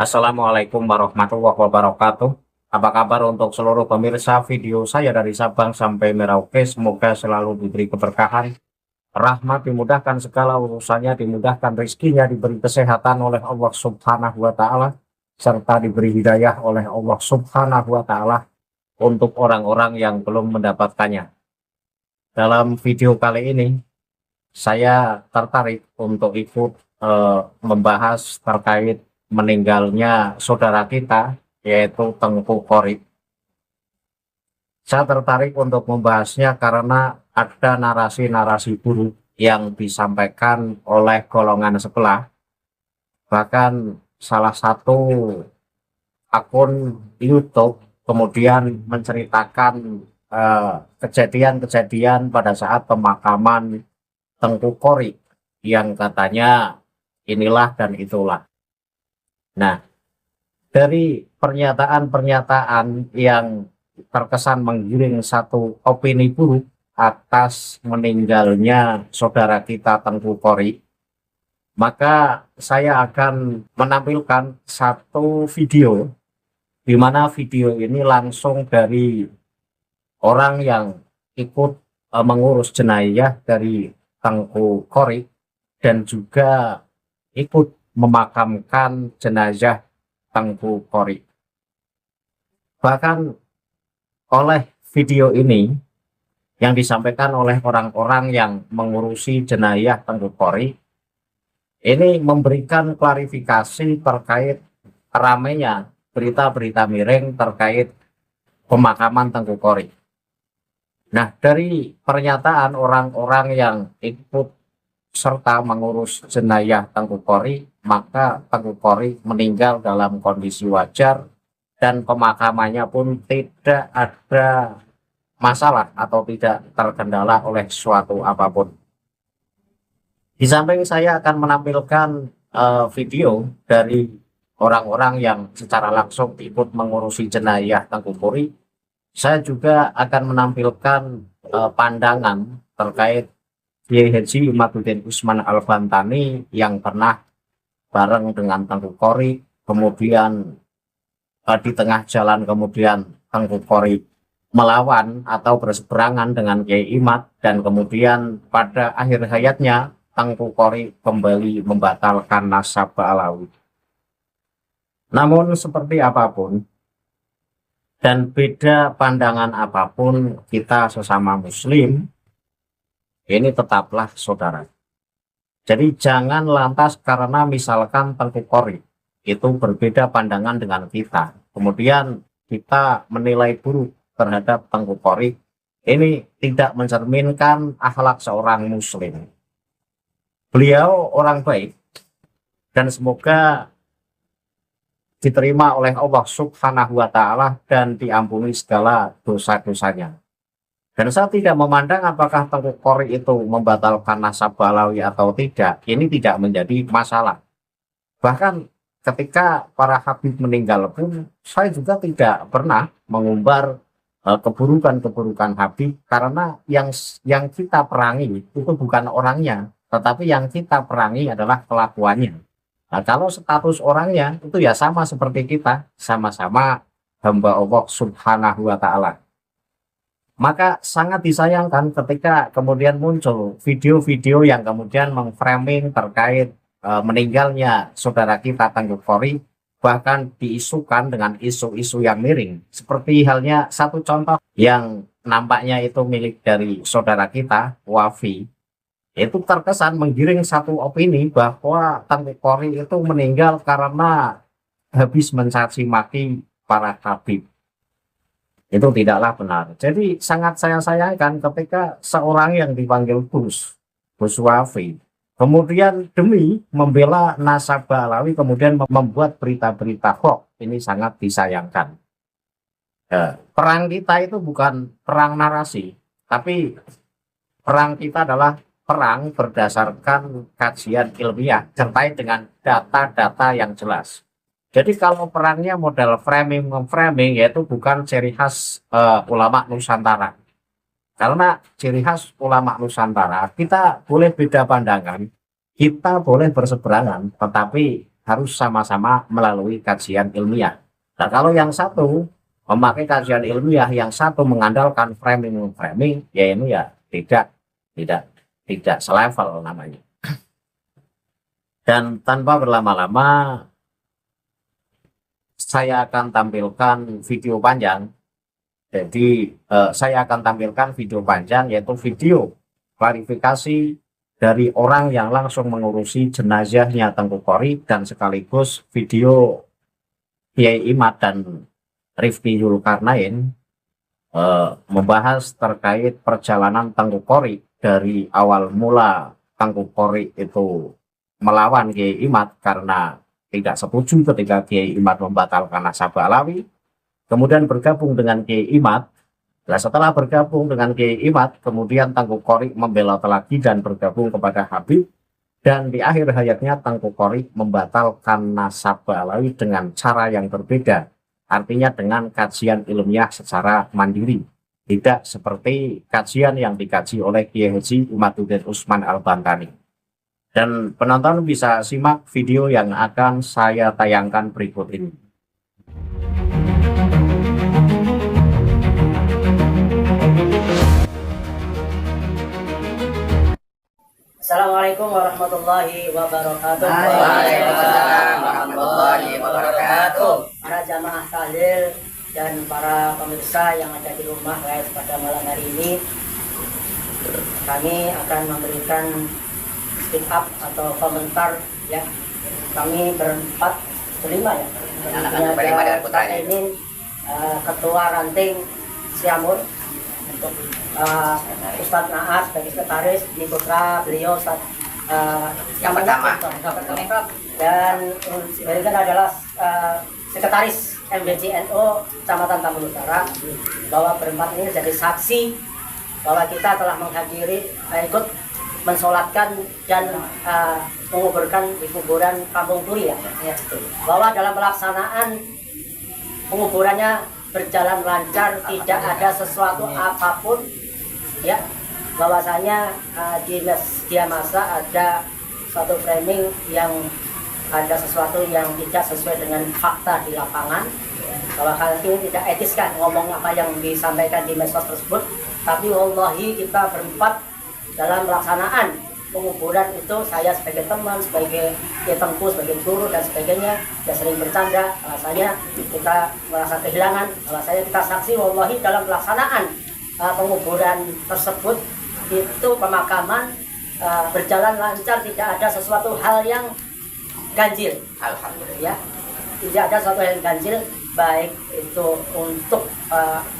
Assalamualaikum warahmatullahi wabarakatuh. Apa kabar untuk seluruh pemirsa video saya dari Sabang sampai Merauke? Semoga selalu diberi keberkahan, rahmat, dimudahkan segala urusannya, dimudahkan rezekinya, diberi kesehatan oleh Allah Subhanahu wa Ta'ala, serta diberi hidayah oleh Allah Subhanahu wa Ta'ala untuk orang-orang yang belum mendapatkannya. Dalam video kali ini, saya tertarik untuk ikut membahas terkait meninggalnya saudara kita, yaitu Tengku Korib. Saya tertarik untuk membahasnya karena ada narasi-narasi buruk yang disampaikan oleh golongan sebelah. Bahkan salah satu akun YouTube kemudian menceritakan kejadian-kejadian pada saat pemakaman Tengku Korib yang katanya inilah dan itulah. Nah, dari pernyataan-pernyataan yang terkesan menggiring satu opini buruk atas meninggalnya saudara kita Tengku Korib, maka saya akan menampilkan satu video di mana video ini langsung dari orang yang ikut mengurus jenazah dari Tengku Korib dan juga ikut memakamkan jenazah Tengku Korib. Bahkan oleh video ini yang disampaikan oleh orang-orang yang mengurusi jenazah Tengku Korib, ini memberikan klarifikasi terkait ramainya berita-berita miring terkait pemakaman Tengku Korib. Nah, dari pernyataan orang-orang yang ikut serta mengurus jenazah Tengku Korib, maka Tengku Korib meninggal dalam kondisi wajar dan pemakamannya pun tidak ada masalah atau tidak terkendala oleh suatu apapun. Di samping saya akan menampilkan video dari orang-orang yang secara langsung ikut mengurusi jenazah Tengku Korib, saya juga akan menampilkan pandangan terkait Kiai Haji Imaduddin Usman Al-Bantani yang pernah bareng dengan Tengku Korib, kemudian di tengah jalan kemudian Tengku Korib melawan atau berseberangan dengan Kiai Imad, dan kemudian pada akhir hayatnya Tengku Korib kembali membatalkan nasab Alawi. Namun seperti apapun dan beda pandangan apapun kita sesama muslim, ini tetaplah saudara. Jadi jangan lantas karena misalkan Tengku Korib itu berbeda pandangan dengan kita, kemudian kita menilai buruk terhadap Tengku Korib. Ini tidak mencerminkan akhlak seorang muslim. Beliau orang baik dan semoga diterima oleh Allah Subhanahu wa Ta'ala dan diampuni segala dosa-dosanya. Dan saya tidak memandang apakah Tengku Korib itu membatalkan nasab Alawi atau tidak. Ini tidak menjadi masalah. Bahkan ketika para habib meninggal pun, saya juga tidak pernah mengumbar keburukan-keburukan habib, karena yang kita perangi itu bukan orangnya, tetapi yang kita perangi adalah kelakuannya. Nah, kalau status orangnya itu ya sama seperti kita, sama-sama hamba Allah Subhanahu wa Ta'ala. Maka sangat disayangkan ketika kemudian muncul video-video yang kemudian memframing terkait meninggalnya saudara kita Tengku Korib, bahkan diisukan dengan isu-isu yang miring. Seperti halnya satu contoh yang nampaknya itu milik dari saudara kita, Wafi, itu terkesan menggiring satu opini bahwa Tengku Korib itu meninggal karena habis mencaci maki para habib. Itu tidaklah benar. Jadi sangat saya sayangkan ketika seorang yang dipanggil Gus Wafi, kemudian demi membela nasab Alawi kemudian membuat berita-berita hoax. Ini sangat disayangkan. Perang kita itu bukan perang narasi, tapi perang kita adalah perang berdasarkan kajian ilmiah terkait dengan data-data yang jelas. Jadi kalau perangnya model framing yaitu bukan ciri khas ulama Nusantara. Karena ciri khas ulama Nusantara, kita boleh beda pandangan, kita boleh berseberangan, tetapi harus sama-sama melalui kajian ilmiah. Nah, kalau yang satu memakai kajian ilmiah, yang satu mengandalkan framing, ya ini ya tidak selevel namanya. Dan tanpa berlama-lama, saya akan tampilkan video panjang. Jadi saya akan tampilkan video panjang, yaitu video klarifikasi dari orang yang langsung mengurusi jenazahnya Tengku Korrie, dan sekaligus video Kiai Imad dan Rifki Zulkarnain membahas terkait perjalanan Tengku Korrie dari awal mula Tengku Korrie itu melawan Kiai Imad karena tidak setuju ketika Kiai Imad membatalkan nasabah Alawi, kemudian bergabung dengan Kiai Imad. Nah, setelah bergabung dengan Kiai Imad, kemudian Tengku Korrie membelot lagi dan bergabung kepada Habib, dan di akhir hayatnya Tengku Korrie membatalkan nasabah Alawi dengan cara yang berbeda, artinya dengan kajian ilmiah secara mandiri, tidak seperti kajian yang dikaji oleh Kiai Haji Imaduddin Usman Al-Bantani. Dan penonton bisa simak video yang akan saya tayangkan berikut ini. Assalamualaikum warahmatullahi wabarakatuh. Waalaikumsalam warahmatullahi wabarakatuh. Para jamaah tahlil dan para pemirsa yang ada di rumah live pada malam hari ini, kami akan memberikan speak up atau komentar ya. Kami berlima ya. Ini Ketua Ranting Siamur, untuk Ustadz Naas sebagai sekretaris, di putra beliau Ustadz yang pertama, dan beliau adalah sekretaris MBCNO Kecamatan Tambun Utara, bahwa berempat ini jadi saksi bahwa kita telah menghadiri, ikut mensolatkan dan menguburkan di kuburan Kampung Turi ya. Bahwa dalam pelaksanaan penguburannya berjalan lancar, tidak ada sesuatu apapun ya, bahwasanya di media massa ada suatu framing yang ada sesuatu yang tidak sesuai dengan fakta di lapangan, bahwa hal ini tidak etis kan ngomong apa yang disampaikan di medsos tersebut. Tapi wallahi kita berempat dalam pelaksanaan penguburan itu, saya sebagai teman, sebagai Tengku, sebagai guru dan sebagainya, ya sering bercanda, bahwasanya kita merasa kehilangan, bahwasanya kita saksi wallahi dalam pelaksanaan penguburan tersebut itu pemakaman berjalan lancar, tidak ada sesuatu hal yang ganjil. alhamdulillah. Ya, tidak ada sesuatu yang ganjil, baik itu untuk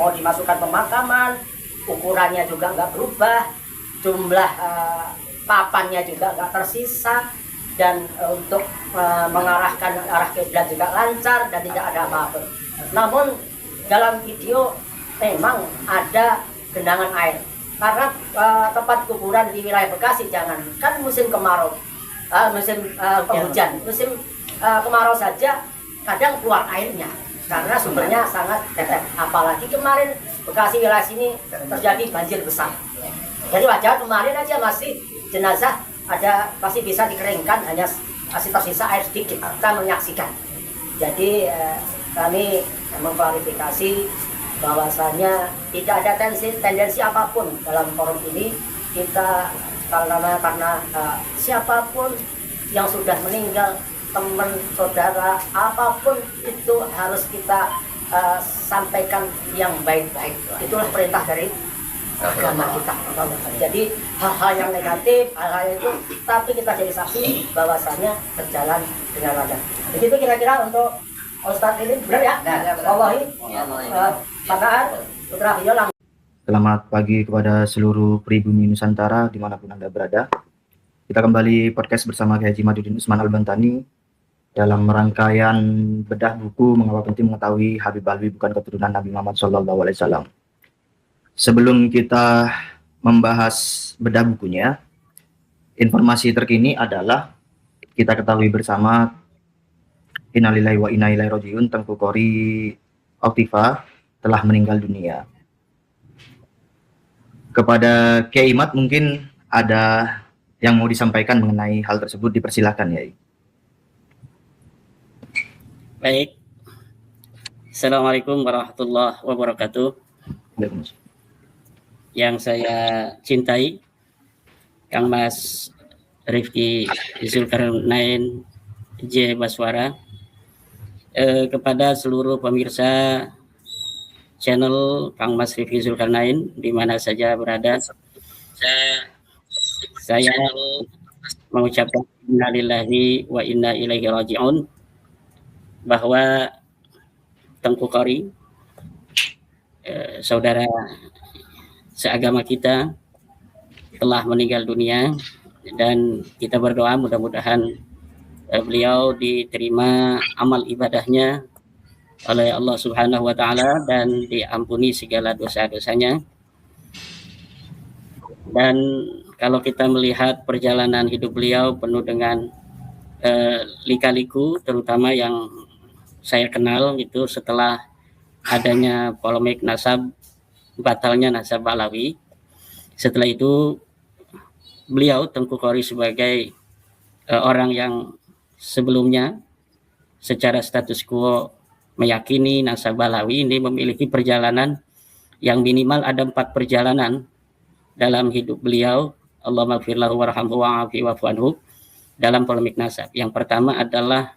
mau dimasukkan pemakaman, ukurannya juga nggak berubah, jumlah papannya juga nggak tersisa, dan untuk mengarahkan arah kiblat juga lancar dan tidak ada apa-apa. Namun dalam video memang ada genangan air, karena tempat kuburan di wilayah Bekasi, jangan kan musim kemarau, musim penghujan, musim kemarau saja kadang keluar airnya karena sumbernya sangat tetes. Apalagi kemarin Bekasi wilayah sini terjadi banjir besar. Jadi wajar kemarin aja masih jenazah ada masih bisa dikeringkan, hanya masih tersisa air sedikit, kita menyaksikan. Jadi kami mengklarifikasi bahwasanya tidak ada tendensi apapun dalam forum ini. Kita karena siapapun yang sudah meninggal, teman, saudara, apapun itu harus kita sampaikan yang baik-baik. Itulah perintah dari agama kita. Jadi hal-hal yang negatif, hal-hal itu, tapi kita jadi saksi bahwasanya berjalan dengan lancar. Begitu kira-kira untuk Ustadz ini, benar ya? Wallahi, Pakar Putra Video. Selamat pagi kepada seluruh pribumi Nusantara dimanapun Anda berada. Kita kembali podcast bersama Kiai Haji Imaduddin Usman Al-Bantani dalam rangkaian bedah buku Mengapa Penting Mengetahui Habib Alwi Bukan Keturunan Nabi Muhammad SAW. Sebelum kita membahas bedah bukunya, informasi terkini adalah kita ketahui bersama innalillahi wa inna ilaihi rajiun, Tengku Korrie Oktiva telah meninggal dunia. Kepada Kiai Imad mungkin ada yang mau disampaikan mengenai hal tersebut, dipersilahkan ya. Baik. Assalamualaikum warahmatullahi wabarakatuh. Yang saya cintai, Kang Mas Rifki Zulkarnain J. Baswara, kepada seluruh pemirsa channel Kang Mas Rifki Zulkarnain di mana saja berada, saya mengucapkan innalillahi wa inna ilaihi raji'un, bahwa Tengku Qori, saudara seagama kita, telah meninggal dunia, dan kita berdoa mudah-mudahan beliau diterima amal ibadahnya oleh Allah Subhanahu wa taala dan diampuni segala dosa-dosanya. Dan kalau kita melihat perjalanan hidup beliau penuh dengan lika-liku, terutama yang saya kenal itu setelah adanya polemik batalnya nasab Alawi. Setelah itu beliau Tengku Qori sebagai orang yang sebelumnya secara status quo meyakini nasab Alawi ini memiliki perjalanan yang minimal ada 4 perjalanan dalam hidup beliau. Allahumma ighfir lahu warhamhu wa'afi wa'fu anhu dalam polemik nasab. Yang pertama adalah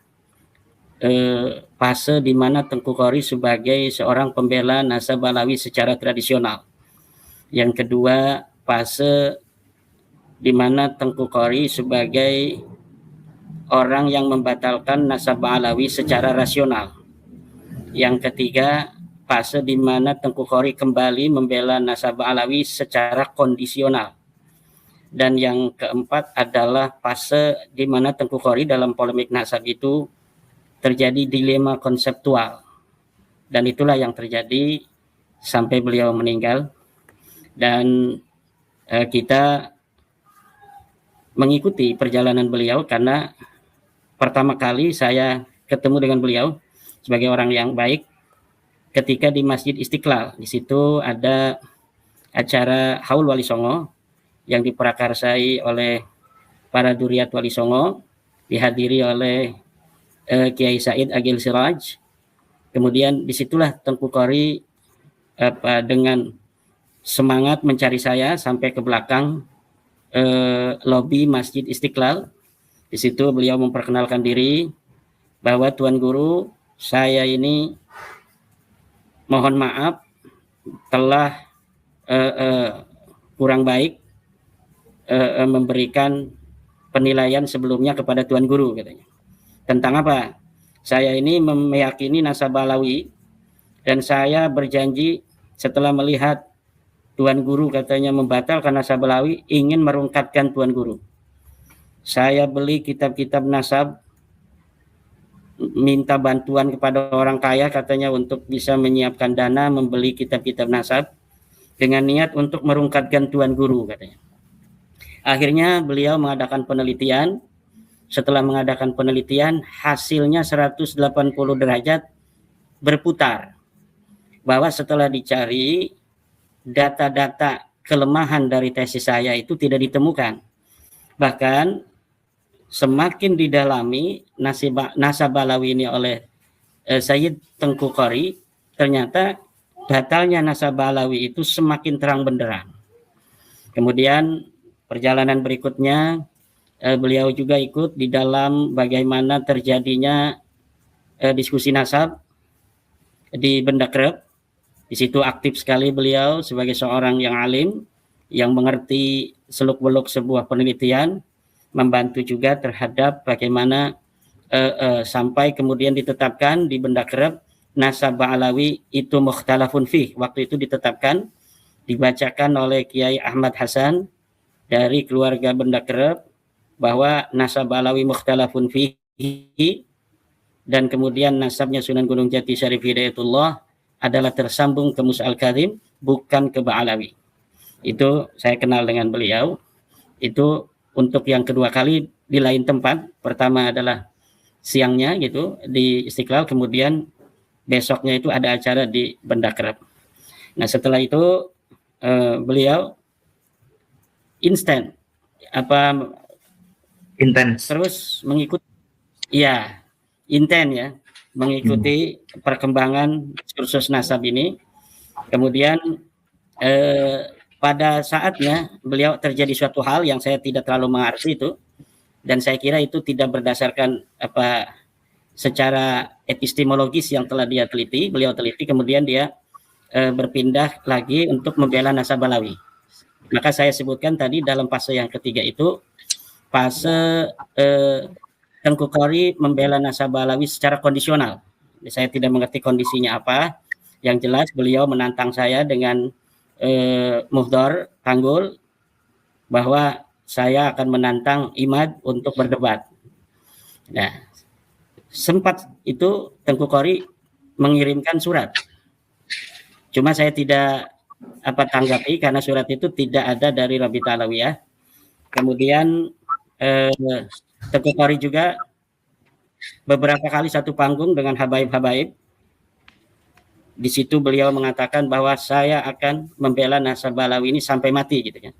fase di mana Tengku Qori sebagai seorang pembela nasab Alawi secara tradisional. Yang kedua, fase di mana Tengku Qori sebagai orang yang membatalkan nasab Alawi secara rasional. Yang ketiga, fase di mana Tengku Qori kembali membela nasab Alawi secara kondisional. Dan yang keempat adalah fase di mana Tengku Qori dalam polemik nasab itu terjadi dilema konseptual, dan itulah yang terjadi sampai beliau meninggal. Dan kita mengikuti perjalanan beliau karena pertama kali saya ketemu dengan beliau sebagai orang yang baik ketika di Masjid Istiqlal. Di situ ada acara Haul Wali Songo yang diprakarsai oleh para duriat Wali Songo, dihadiri oleh Kiai Said Agil Siraj. Kemudian disitulah Tengku Qori dengan semangat mencari saya sampai ke belakang lobi Masjid Istiqlal. Di situ beliau memperkenalkan diri bahwa Tuan Guru, saya ini mohon maaf telah kurang baik memberikan penilaian sebelumnya kepada Tuan Guru, katanya. Tentang apa? Saya ini meyakini nasab Alawi dan saya berjanji setelah melihat Tuan Guru katanya membatalkan nasab Alawi, ingin merungkatkan Tuan Guru. Saya beli kitab-kitab nasab, minta bantuan kepada orang kaya katanya untuk bisa menyiapkan dana membeli kitab-kitab nasab dengan niat untuk merungkatkan Tuan Guru, katanya. Akhirnya beliau mengadakan penelitian. Setelah mengadakan penelitian, hasilnya 180 derajat berputar. Bahwa setelah dicari, data-data kelemahan dari tesis saya itu tidak ditemukan. Bahkan semakin didalami nasab Alawi ini oleh Sayyid Tengku Qori, ternyata batalnya nasab Alawi itu semakin terang benderang. Kemudian perjalanan berikutnya, beliau juga ikut di dalam bagaimana terjadinya diskusi nasab di Bendakrep. Di situ aktif sekali beliau sebagai seorang yang alim, yang mengerti seluk-beluk sebuah penelitian, membantu juga terhadap bagaimana sampai kemudian ditetapkan di Bendakrep nasab Alawi itu mukhtalafun fih. Waktu itu ditetapkan, dibacakan oleh Kiai Ahmad Hasan dari keluarga Bendakrep, bahwa nasab Alawi mukhtalafun fihi, dan kemudian nasabnya Sunan Gunung Jati Syarif Hidayatullah adalah tersambung ke Musa Al-Kadhim, bukan ke Ba'alawi. Itu saya kenal dengan beliau. Itu untuk yang kedua kali di lain tempat. Pertama adalah siangnya gitu di Istiqlal, kemudian besoknya itu ada acara di Bendakrep. Nah setelah itu beliau intens terus mengikuti, ya intens ya, mengikuti perkembangan kursus nasab ini. Kemudian pada saatnya beliau terjadi suatu hal yang saya tidak terlalu mengerti itu, dan saya kira itu tidak berdasarkan secara epistemologis yang telah beliau teliti, kemudian dia berpindah lagi untuk membela nasab Alawi. Maka saya sebutkan tadi dalam fase yang ketiga itu fase Tengku Qori membela nasab Alawi secara kondisional. Saya tidak mengerti kondisinya apa. Yang jelas beliau menantang saya dengan muhdhar tanggul bahwa saya akan menantang Imad untuk berdebat. Nah, sempat itu Tengku Qori mengirimkan surat. Cuma saya tidak tanggapi karena surat itu tidak ada dari Rabita Alawiyah. Kemudian Tengku Qori juga beberapa kali satu panggung dengan habaib-habaib. Di situ beliau mengatakan bahwa saya akan membela nasab Alawi ini sampai mati gitu kan.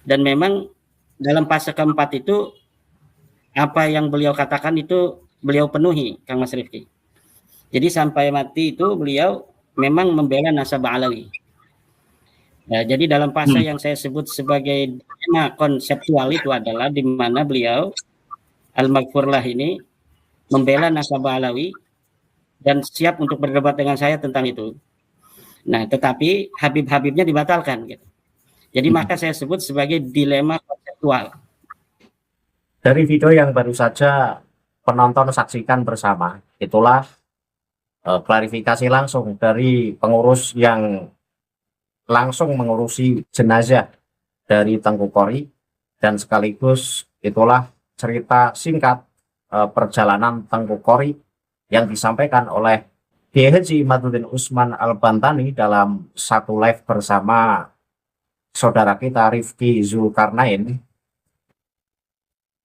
Dan memang dalam fase keempat itu apa yang beliau katakan itu beliau penuhi, Kang Mas Rifki. Jadi sampai mati itu beliau memang membela nasab Alawi. Nah, jadi dalam fase yang saya sebut sebagai dilema konseptual itu adalah di mana beliau Al-Maghfurlah ini membela nasab Alawi dan siap untuk berdebat dengan saya tentang itu. Nah, tetapi Habib-habibnya dibatalkan gitu. Jadi maka saya sebut sebagai dilema konseptual. Dari video yang baru saja penonton saksikan bersama, itulah klarifikasi langsung dari pengurus yang langsung mengurusi jenazah dari Tengku Qori, dan sekaligus itulah cerita singkat perjalanan Tengku Qori yang disampaikan oleh Kiai Haji Imaduddin Usman Al-Bantani dalam satu live bersama saudara kita Rifki Zulkarnain.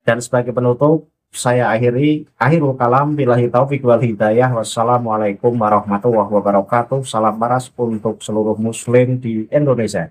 Dan sebagai penutup, saya akhirul kalam, billahi taufiq wal hidayah, wassalamualaikum warahmatullahi wabarakatuh. Salam paras untuk seluruh muslim di Indonesia.